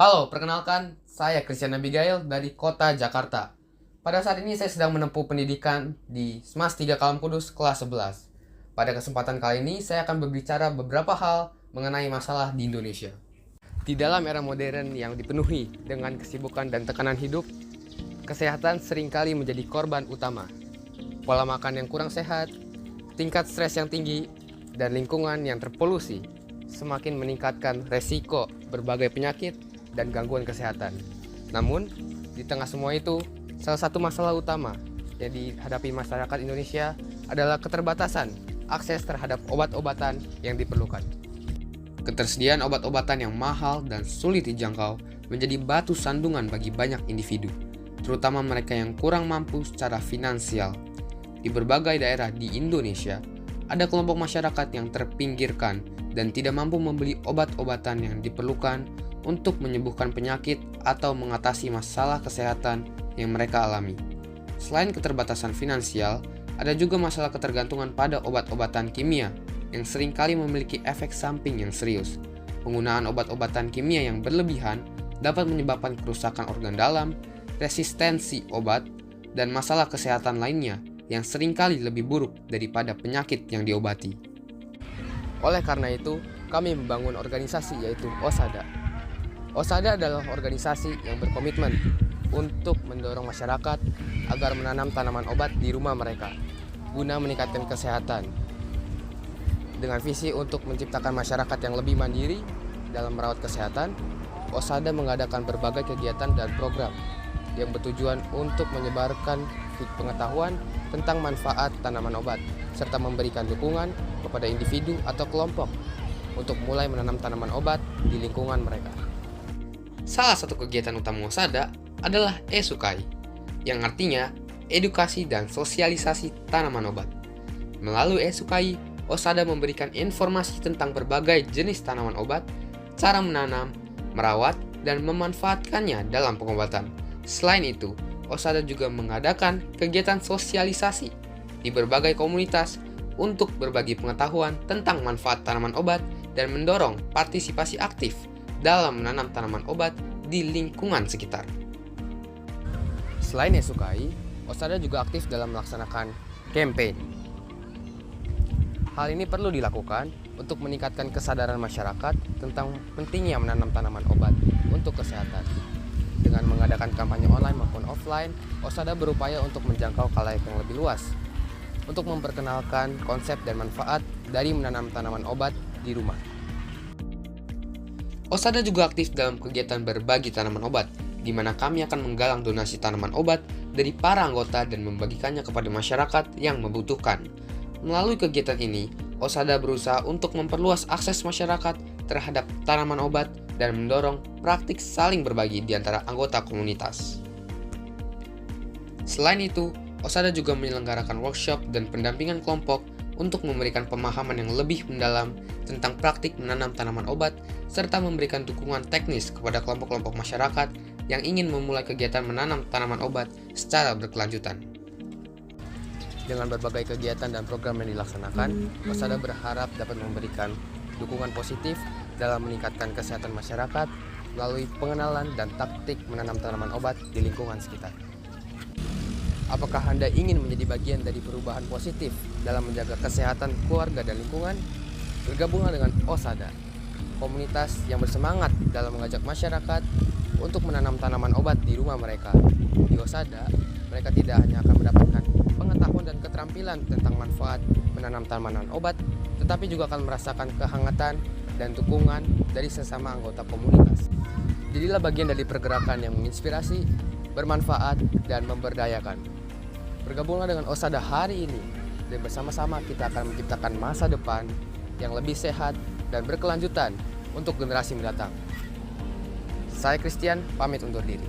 Halo, perkenalkan, saya Christian Abigail dari Kota Jakarta. Pada saat ini saya sedang menempuh pendidikan di SMAS 3 Kalam Kudus kelas 11. Pada kesempatan kali ini, saya akan berbicara beberapa hal mengenai masalah di Indonesia. Di dalam era modern yang dipenuhi dengan kesibukan dan tekanan hidup, kesehatan seringkali menjadi korban utama. Pola makan yang kurang sehat, tingkat stres yang tinggi, dan lingkungan yang terpolusi semakin meningkatkan resiko berbagai penyakit dan gangguan kesehatan. Namun, di tengah semua itu, salah satu masalah utama yang dihadapi masyarakat Indonesia adalah keterbatasan akses terhadap obat-obatan yang diperlukan. Ketersediaan obat-obatan yang mahal dan sulit dijangkau menjadi batu sandungan bagi banyak individu, terutama mereka yang kurang mampu secara finansial. Di berbagai daerah di Indonesia, ada kelompok masyarakat yang terpinggirkan dan tidak mampu membeli obat-obatan yang diperlukan untuk menyembuhkan penyakit atau mengatasi masalah kesehatan yang mereka alami. Selain keterbatasan finansial, ada juga masalah ketergantungan pada obat-obatan kimia yang seringkali memiliki efek samping yang serius. Penggunaan obat-obatan kimia yang berlebihan dapat menyebabkan kerusakan organ dalam, resistensi obat, dan masalah kesehatan lainnya yang seringkali lebih buruk daripada penyakit yang diobati. Oleh karena itu, kami membangun organisasi yaitu OSADA. OSADA adalah organisasi yang berkomitmen untuk mendorong masyarakat agar menanam tanaman obat di rumah mereka guna meningkatkan kesehatan. Dengan visi untuk menciptakan masyarakat yang lebih mandiri dalam merawat kesehatan, OSADA mengadakan berbagai kegiatan dan program yang bertujuan untuk menyebarkan pengetahuan tentang manfaat tanaman obat, serta memberikan dukungan kepada individu atau kelompok untuk mulai menanam tanaman obat di lingkungan mereka. Salah satu kegiatan utama OSADA adalah ESUKAI, yang artinya edukasi dan sosialisasi tanaman obat. Melalui ESUKAI, OSADA memberikan informasi tentang berbagai jenis tanaman obat, cara menanam, merawat, dan memanfaatkannya dalam pengobatan. Selain itu, OSADA juga mengadakan kegiatan sosialisasi di berbagai komunitas untuk berbagi pengetahuan tentang manfaat tanaman obat dan mendorong partisipasi aktif dalam menanam tanaman obat di lingkungan sekitar. Selain ESUKAI, OSADA juga aktif dalam melaksanakan campaign. Hal ini perlu dilakukan untuk meningkatkan kesadaran masyarakat tentang pentingnya menanam tanaman obat untuk kesehatan. Dengan mengadakan kampanye online maupun offline, OSADA berupaya untuk menjangkau khalayak yang lebih luas, untuk memperkenalkan konsep dan manfaat dari menanam tanaman obat di rumah. OSADA juga aktif dalam kegiatan berbagi tanaman obat, di mana kami akan menggalang donasi tanaman obat dari para anggota dan membagikannya kepada masyarakat yang membutuhkan. Melalui kegiatan ini, OSADA berusaha untuk memperluas akses masyarakat terhadap tanaman obat dan mendorong praktik saling berbagi di antara anggota komunitas. Selain itu, OSADA juga menyelenggarakan workshop dan pendampingan kelompok untuk memberikan pemahaman yang lebih mendalam tentang praktik menanam tanaman obat, serta memberikan dukungan teknis kepada kelompok-kelompok masyarakat yang ingin memulai kegiatan menanam tanaman obat secara berkelanjutan. Dengan berbagai kegiatan dan program yang dilaksanakan, OSADA berharap dapat memberikan dukungan positif dalam meningkatkan kesehatan masyarakat melalui pengenalan dan taktik menanam tanaman obat di lingkungan sekitar. Apakah Anda ingin menjadi bagian dari perubahan positif dalam menjaga kesehatan keluarga dan lingkungan? Bergabunglah dengan OSADA, komunitas yang bersemangat dalam mengajak masyarakat untuk menanam tanaman obat di rumah mereka. Di OSADA, mereka tidak hanya akan mendapatkan pengetahuan dan keterampilan tentang manfaat menanam tanaman obat, tetapi juga akan merasakan kehangatan dan dukungan dari sesama anggota komunitas. Jadilah bagian dari pergerakan yang menginspirasi, bermanfaat, dan memberdayakan. Bergabunglah dengan OSADA hari ini, dan bersama-sama kita akan menciptakan masa depan yang lebih sehat dan berkelanjutan untuk generasi mendatang. Saya Christian, pamit undur diri.